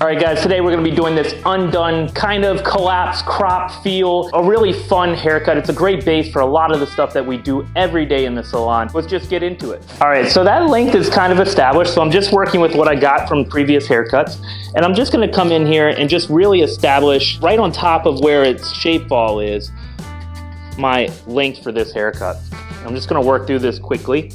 All right guys, today we're gonna be doing this undone kind of collapse crop feel, a really fun haircut. It's a great base for a lot of the stuff that we do every day in the salon. Let's just get into it. All right, so that length is kind of established, so I'm just working with what I got from previous haircuts. And I'm just gonna come in here and just really establish right on top of where its shape fall is, my length for this haircut. I'm just gonna work through this quickly.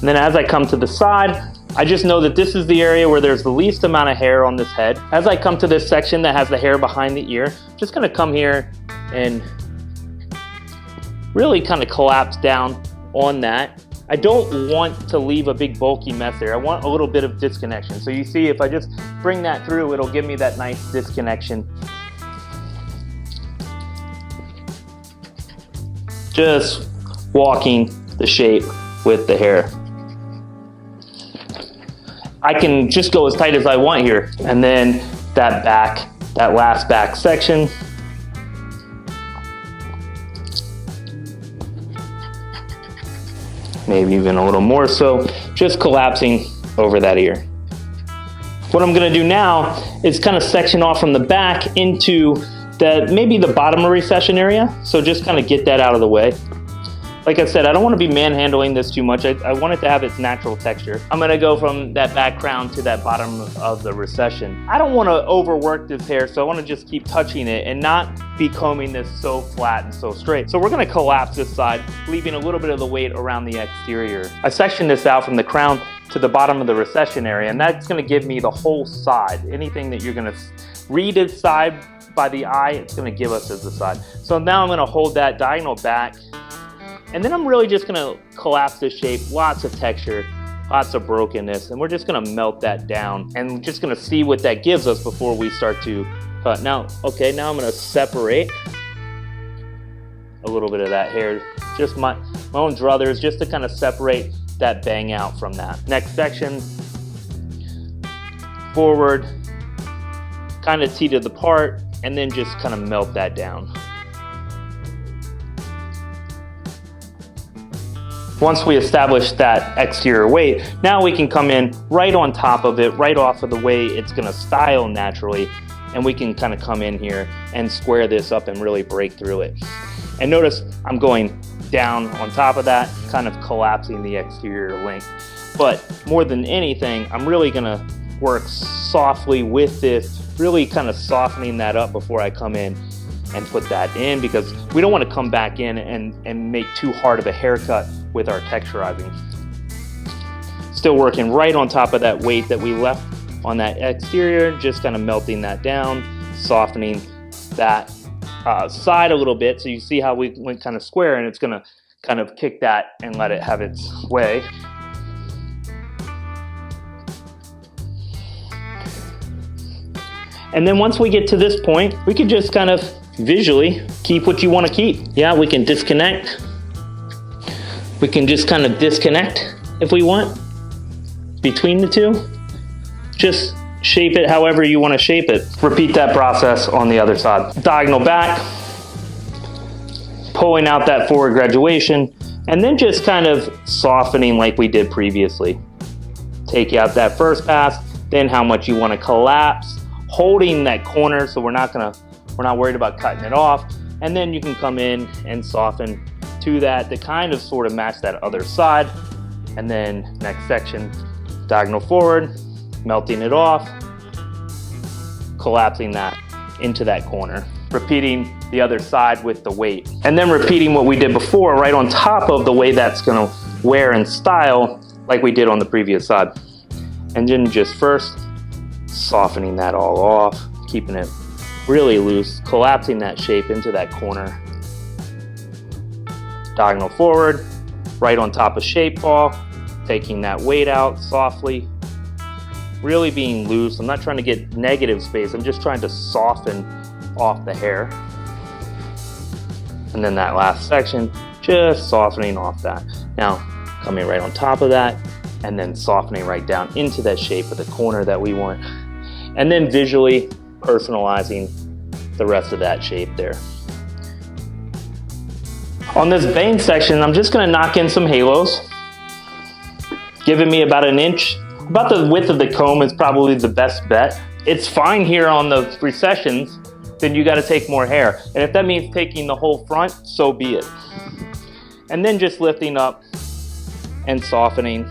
And then as I come to the side, I just know that this is the area where there's the least amount of hair on this head. As I come to this section that has the hair behind the ear, I'm just gonna come here and really kind of collapse down on that. I don't want to leave a big bulky mess there. I want a little bit of disconnection. So you see, if I just bring that through, it'll give me that nice disconnection. Just walking the shape with the hair. I can just go as tight as I want here. And then that last back section, maybe even a little more so, just collapsing over that ear. What I'm gonna do now is kind of section off from the back into maybe the bottom of recession area. So just kind of get that out of the way. Like I said, I don't want to be manhandling this too much. I want it to have its natural texture. I'm going to go from that back crown to that bottom of the recession. I don't want to overwork this hair, so I want to just keep touching it and not be combing this so flat and so straight. So we're going to collapse this side, leaving a little bit of the weight around the exterior. I sectioned this out from the crown to the bottom of the recession area, and that's going to give me the whole side. Anything that you're going to read as side by the eye, it's going to give us as the side. So now I'm going to hold that diagonal back. And then I'm really just gonna collapse this shape, lots of texture, lots of brokenness, and we're just gonna melt that down and we're just gonna see what that gives us before we start to cut. Now I'm gonna separate a little bit of that hair, just my own druthers, just to kind of separate that bang out from that. Next section, forward, kind of teeter the part, and then just kind of melt that down. Once we establish that exterior weight, now we can come in right on top of it, right off of the way it's gonna style naturally, and we can kind of come in here and square this up and really break through it. And notice I'm going down on top of that, kind of collapsing the exterior length. But more than anything, I'm really gonna work softly with this, really kind of softening that up before I come in and put that in, because we don't want to come back in and make too hard of a haircut with our texturizing. Still working right on top of that weight that we left on that exterior, just kind of melting that down, softening that side a little bit, so you see how we went kind of square, and it's gonna kind of kick that and let it have its way. And then once we get to this point, we can just kind of visually keep what you want to keep. Yeah, we can disconnect. We can just kind of disconnect if we want between the two. Just shape it however you want to shape it. Repeat that process on the other side. Diagonal back, pulling out that forward graduation, and then just kind of softening like we did previously. Take out that first pass, then how much you want to collapse, holding that corner so we're not worried about cutting it off, and then you can come in and soften to that to kind of sort of match that other side. And then next section, diagonal forward, melting it off, collapsing that into that corner, repeating the other side with the weight, and then repeating what we did before right on top of the way that's gonna wear and style like we did on the previous side. And then just first softening that all off, keeping it really loose, collapsing that shape into that corner. Diagonal forward, right on top of shape fall, taking that weight out softly, really being loose. I'm not trying to get negative space, I'm just trying to soften off the hair. And then that last section, just softening off that. Now, coming right on top of that, and then softening right down into that shape of the corner that we want. And then visually personalizing the rest of that shape there. On this bane section, I'm just gonna knock in some halos. giving me about an inch. About the width of the comb is probably the best bet. It's fine here on the recessions, then you gotta take more hair. And if that means taking the whole front, so be it. And then just lifting up and softening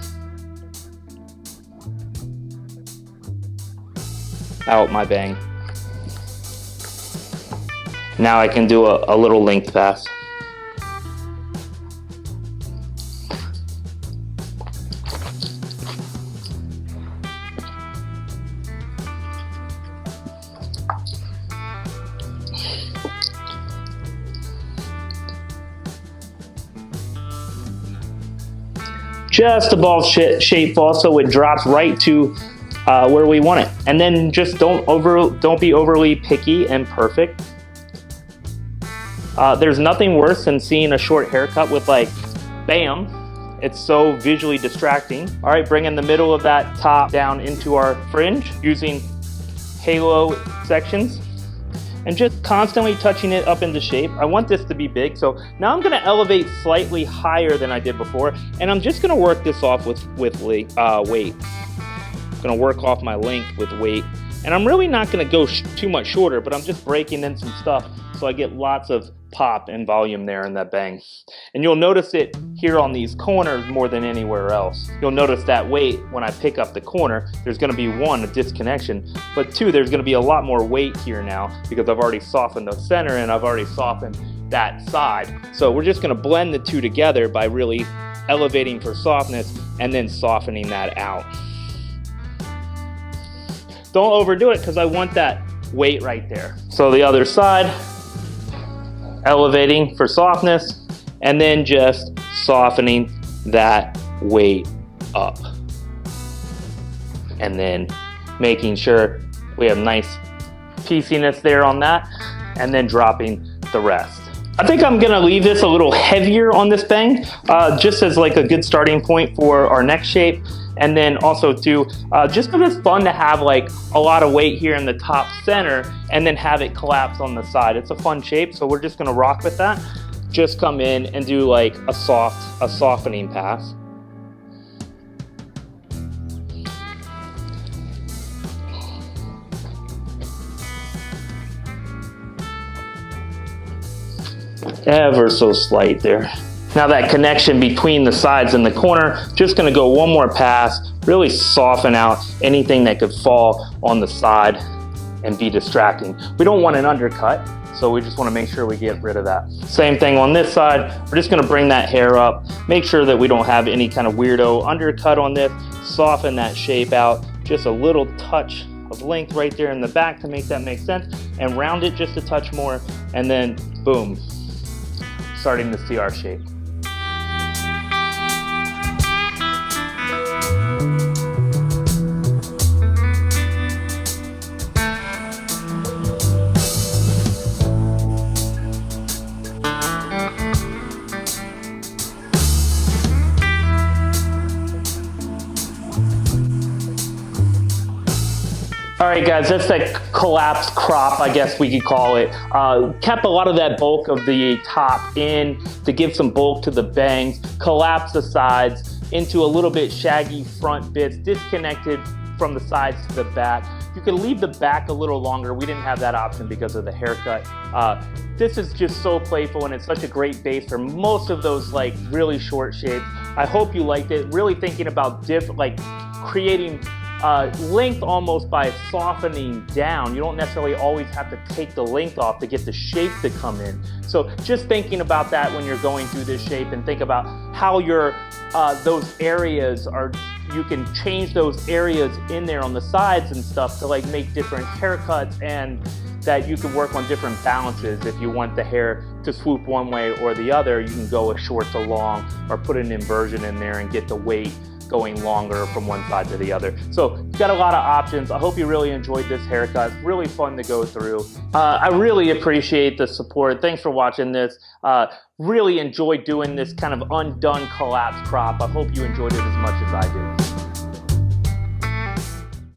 out my bang. Now I can do a little length pass. Just above shape fall, so it drops right to where we want it. And then just don't be overly picky and perfect. There's nothing worse than seeing a short haircut with like, bam, it's so visually distracting. All right, bringing the middle of that top down into our fringe using halo sections and just constantly touching it up into shape. I want this to be big, so now I'm gonna elevate slightly higher than I did before, and I'm just gonna work this off with weight. I'm gonna work off my length with weight, and I'm really not gonna go too much shorter, but I'm just breaking in some stuff so I get lots of pop and volume there in that bang. And you'll notice it here on these corners more than anywhere else. You'll notice that weight when I pick up the corner, there's gonna be one, a disconnection, but two, there's gonna be a lot more weight here now because I've already softened the center and I've already softened that side. So we're just gonna blend the two together by really elevating for softness and then softening that out. Don't overdo it because I want that weight right there. So the other side, elevating for softness, and then just softening that weight up. And then making sure we have nice pieciness there on that, and then dropping the rest. I think I'm gonna leave this a little heavier on this bang, just as like a good starting point for our neck shape. And then also too, just because it's fun to have like a lot of weight here in the top center and then have it collapse on the side. It's a fun shape, so we're just gonna rock with that. Just come in and do like a softening pass. Ever so slight there. Now that connection between the sides and the corner, just gonna go one more pass, really soften out anything that could fall on the side and be distracting. We don't want an undercut, so we just wanna make sure we get rid of that. Same thing on this side, we're just gonna bring that hair up, make sure that we don't have any kind of weirdo undercut on this, soften that shape out, just a little touch of length right there in the back to make that make sense, and round it just a touch more, and then boom, starting to see our shape. All right, guys, that's that collapsed crop, I guess we could call it. Kept a lot of that bulk of the top in to give some bulk to the bangs, collapse the sides into a little bit shaggy front bits, disconnected from the sides to the back. You can leave the back a little longer. We didn't have that option because of the haircut. This is just so playful, and it's such a great base for most of those like really short shapes. I hope you liked it. Really thinking about creating length almost by softening down. You don't necessarily always have to take the length off to get the shape to come in. So just thinking about that when you're going through this shape, and think about how your those areas are, you can change those areas in there on the sides and stuff to like make different haircuts, and that you can work on different balances. If you want the hair to swoop one way or the other, you can go a short to long, or put an inversion in there and get the weight going longer from one side to the other. So you've got a lot of options. I hope you really enjoyed this haircut. Really fun to go through. I really appreciate the support. Thanks for watching this. Really enjoyed doing this kind of undone collapse crop. I hope you enjoyed it as much as I did.